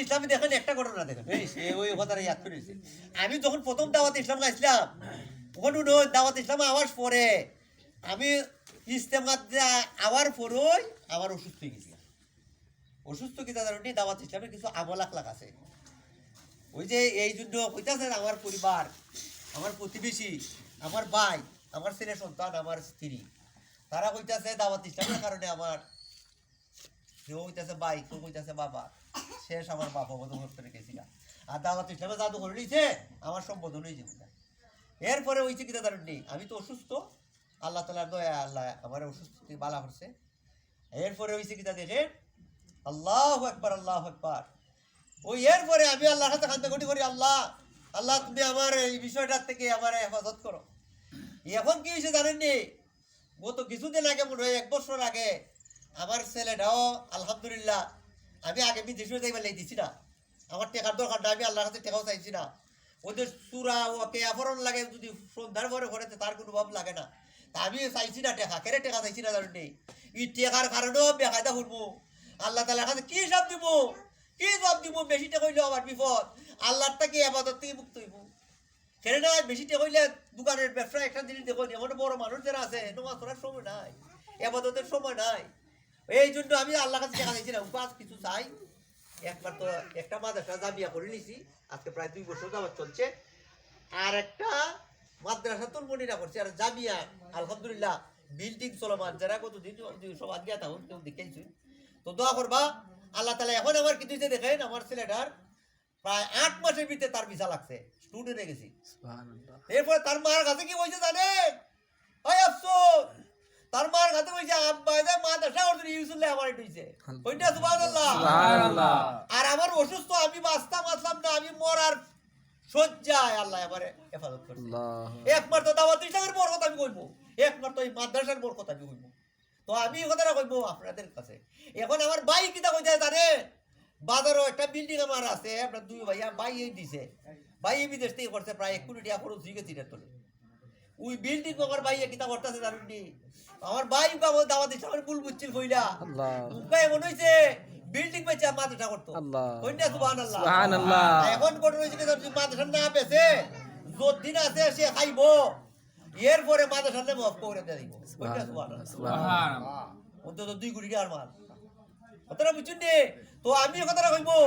ইসলামে দেখেন একটা ঘটনা দেখেন সে ওই কথাটা ইয়াদ করেছে। আমি যখন প্রথম দাওয়াত ইসলাম গাইছিলাম তখন দাওয়াত ইসলাম আওয়ার পরে আমি ইস্তেমাত আওয়ার পরই আমার অসুস্থ হয়ে গেছি। অসুস্থ কি তাদের দাওয়াত ইসলামের কিছু আমল আখলাক আছে। ওই যে এই জন্য হইতেছে আমার পরিবার, আমার প্রতিবেশী, আমার ভাই, আমার ছেলে সন্তান, আমার স্ত্রী, তারা কইতাছে দাওয়াত ইসলামের কারণে আমার কেউ হইতেছে ভাই, কেউ হইতেছে বাবা, শেষ আমার বাবা বধ করে গেছিলাম। আর দাওয়াত ইসলামে জাদু করে নিয়েছে আমার সম্বোধন হয়ে যাবে। এরপরে হয়েছে কি তাদের নেই, আমি তো অসুস্থ, আল্লাহ তালার দয়া, আল্লাহ আমার অসুস্থ বালা করছে। এরপরে হয়েছে কি তাদের আল্লাহ একবার, আল্লাহ একবার। ওই এরপরে আমি আল্লাহর সাথে কান্দাকাটি করি, আল্লাহ আল্লাহ তুমি আমার এই বিষয়টার থেকে আমার হেফাজত করো। এখন কি হয়েছে জানেননি, গত কিছুদিন আগে মনে হয় 1 বছর আগে আমার ছেলেটাও আলহামদুলিল্লাহ, আমি আগে বিদেশে যাইবার দিছি না, আমার টেকার দরকার না, আমি আল্লাহর কাছে টেকাও চাইছি না। ওদের চূড়া ওকে আফরণ লাগে যদি সন্ধ্যার পরে করেছে তার কোনো ভাব লাগে না। তা আমি চাইছি না টেকা, কেড়ে টেকা চাইছি না জানেননি। এই টেকার কারণেও বেকায়দা শুনবো, আল্লাহ তালার কাছে কি সব দিব, কি জবাব দিব। বেশিটা কইলেও আমার বিপদ, আল্লাহর থেকে আবাদত থেকে মুক্ত হইব। কেন না বেশিটা কইলে দোকানের ব্যবসা একটা জিনিস দেখো, এমন বড় মানুষ যারা আছে তোমার তোলার সময় নাই, আবাদতের সময় নাই। এই জন্য আমি আল্লাহর কাছে দেখা দিয়েছি না, উপাস কিছু চাই। একবার তো একটা মাদ্রাসা জামিয়া করে নিছি, আজকে প্রায় 2 বছর যাবত চলছে। আর একটা মাদ্রাসা তুলমনিরা করছে, আর জামিয়া আলহামদুলিল্লাহ বিল্ডিং চলমান। যারা কতদিন সব আগে তখন কেউ দেখেছি, তো দোয়া করবা আল্লাহ তালা। এখন আমার কি দিয়েছে দেখেন, আমার ছেলেটার প্রায় 8 মাসের ভিতরে তার ভিসা লাগছে, স্টুডেন্টে গেছি। এরপরে তার মার কাছে কি বলছে জানেন, আফসোস তার মার কাছে বলছে আব্বা মাদ্রাসা অর্জন ইউসুল্লাহ আমার হইছে ওইটা সুবহানাল্লাহ সুবহানাল্লাহ। আর আমার অসুস্থ, আমি বাঁচতাম আসলাম না, আমি মরার সজ্জায় আল্লাহ আমারে হেফাজত করছে। একমাত্র দাওয়াত ইসলামের বরকত আমি কইবো, একমাত্র এই মাদ্রাসার বরকত আমি কইবো। তো আমি কথাটা কইবো আপনাদের কাছে। এখন আমার ভাই কিতা কইতে জানে, বাজারও একটা বিল্ডিং আমার আছে, আপনার 2 ভাইয়া ভাই এই দিছে, ভাই বিদেশ থেকে করছে, প্রায় 1 কোটি টাকা খরচ হয়ে গেছে এটার তোলে। ওই বিল্ডিং আমার ভাইয়া কিতা করতেছে জানেননি, আমার ভাই বাবা দাওয়াত ইসলামের ভুল বুঝছিল কইলা উকা এমন হইছে বিল্ডিং বেচে মাদ্রাসা করতো। কইনা সুবহানাল্লাহ সুবহানাল্লাহ। এখন কোন হইছে যে মাদ্রাসা না পেছে যতদিন আছে সে খাইবো, এরপরে মাদ্রাসা নে মাফ করে দেব। কইনা সুবহানাল্লাহ সুবহানাল্লাহ। অন্তত 2 কোটি টাকার মাল কথাটা বুঝছেন নি। তো আমি কথাটা কইবো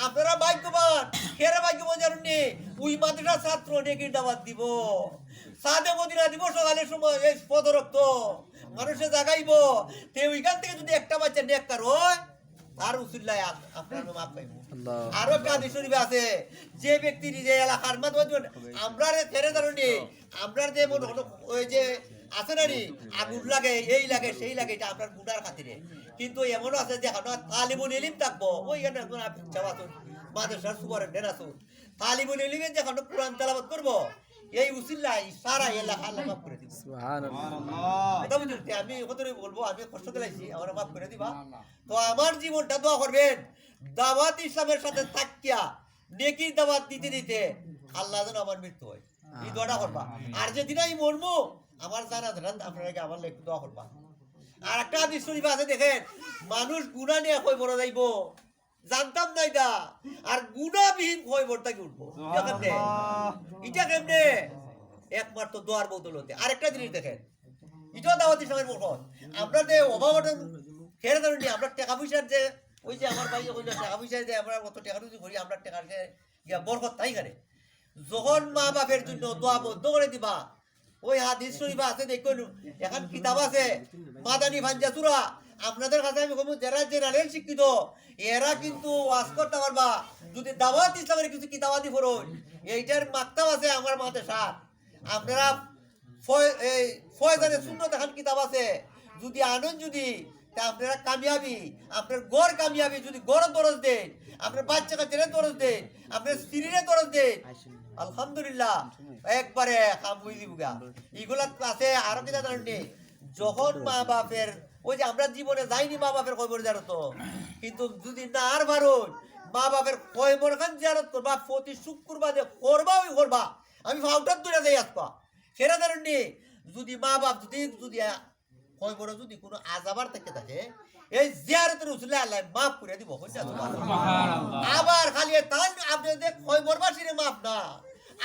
আপনারা ভাগ্যবান, কেরা ভাগ্যবান জানেননি, ওই মাদ্রাসার ছাত্র নেকির দাওয়াত দিব, সাদে মদিনা দিব, সকালের সময় এই পদরক্ত মানুষে জাগাইব। তে ওইখান থেকে যদি একটা বাচ্চা নেককার হয় তার উসিল্লায় আপনার মাপ পাইব। আরো একটা হাদিস শরীফে আছে, যে ব্যক্তি নিজে এলাকার মাধ্যমে আমরা ফেরে জানেননি, আমরা যে ওই যে আছে না নি আগুন লাগে, এই লাগে সেই লাগে, এটা আপনার গুনার খাতিরে। কিন্তু এমনও আছে যে তালিবুল ইলম থাকবো, ওইখানে মাদ্রাসার সুপারিনটেন্ডেন্ট আছো, তালিবুল ইলমের যখন কোরআন তেলাওয়াত করবো, এই উসিল্লাই সারা এলাকা আল্লাহ মাফ করে দিব। সুবহানাল্লাহ। আমি কতই বলবো, আমি কষ্ট দিলাইছি, আমার মাফ করে দিবা। তো আমার জীবনটা দোয়া করবেন, দাওয়াত ইসলামের সাথে থাকিয়া নেকির দাওয়াত দিতে দিতে আল্লাহ যেন আমার মৃত্যু হয়, এই দোয়াটা করবা। আর যেদিন আমি মরবো আমার জানা জানান আপনারা আমার একটু দোয়া করবা। আর একটা হাদিস শরীফ আছে দেখেন, মানুষ গুনাহ নিয়ে কই বড় যাইব জানতাম না এটা, আর গুনাহবিহীন কই বড়টাকে উঠবো। এটা কেমনে, একমাত্র দোয়ার বদলতে। আরেকটা জিনিস দেখেন, এটাও দাওয়াত ইসলামের বরকত। আমরা যে অভাব খেয়ে ধরুন, আমরা টাকা পয়সার যে ওই যে আমার ভাই ওই টাকা পয়সা যে আমরা কত টাকা রুজি করি, আমরা টাকার যে বরকত তাই করে যখন মা বাপের জন্য দোয়া বদ্ধ করে দিবা। ওই হাদিস শরীফ আছে দেখুন, এখন কিতাব আছে মাদানী ভাঞ্জা সূরা, আপনাদের কাছে আমি বলবো যারা জেনারেল শিক্ষিত এরা কিন্তু ওয়াজ করতে পারবা। যদি দাওয়াত ইসলামের কিছু কিতাবাদি পড়ুন, এইটার মাকতাব আছে আমার মাদ্রাসা, আপনারা এই ফয়জানে সুন্নাত এখন কিতাব আছে, যদি আনন্দ যদি তা আপনারা কামিয়াবি, আপনার গড় কামিয়াবি। যদি গড় দরজ দেন, আপনার বাচ্চা কাচ্চারে দরজ দেন, আপনার স্ত্রীরে দরজ দেন, আলহামদুলিল্লাহ একবারে কাম হয়ে দিব গা। এগুলা আছে। আরো কিনা জানেন, যখন মা বাপের ওই যে আমরা জীবনে যাইনি মা বাপের কবর জিয়ারত, কিন্তু যদি না আর ভারত মা বাপের কবর খান জিয়ারত করবা, প্রতি শুক্রবারে করবা, ওই করবা। আমি ফাউটার দূরে যাই আসবা সেরা জানেন, যদি মা বাপ যদি যদি কবরে যদি কোনো আজাবার থেকে থাকে, এই জিয়ারতের উসুলে আল্লাহ মাফ করে দিব আবার খালি তান আপনি কয়বরবাসীরে মাফ না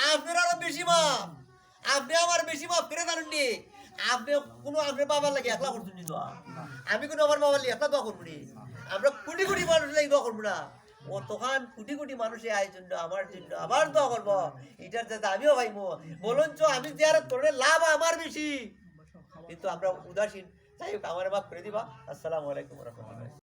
আপনার আরো বেশি মাফ আপনি আমার বেশি মাফ করে জানেননি আপনি কোনো আপনার বাবার লাগে একলা করছেন নি দোয়া আমি কোনো আমার বাবার লাগে একলা দোয়া করবো নি আমরা কোটি কোটি মানুষ লাগে দোয়া করবো না ও তখন কোটি কোটি মানুষের আয়ের জন্য আমার জন্য আবার দোয়া করবো এটার যাতে আমিও ভাইবো বলুন আমি জিয়ারত করলে লাভ আমার বেশি কিন্তু আমরা উদাসীন যাই হোক আমার মাফ করে দিবা আসসালামু আলাইকুম রহমতুল্লাহ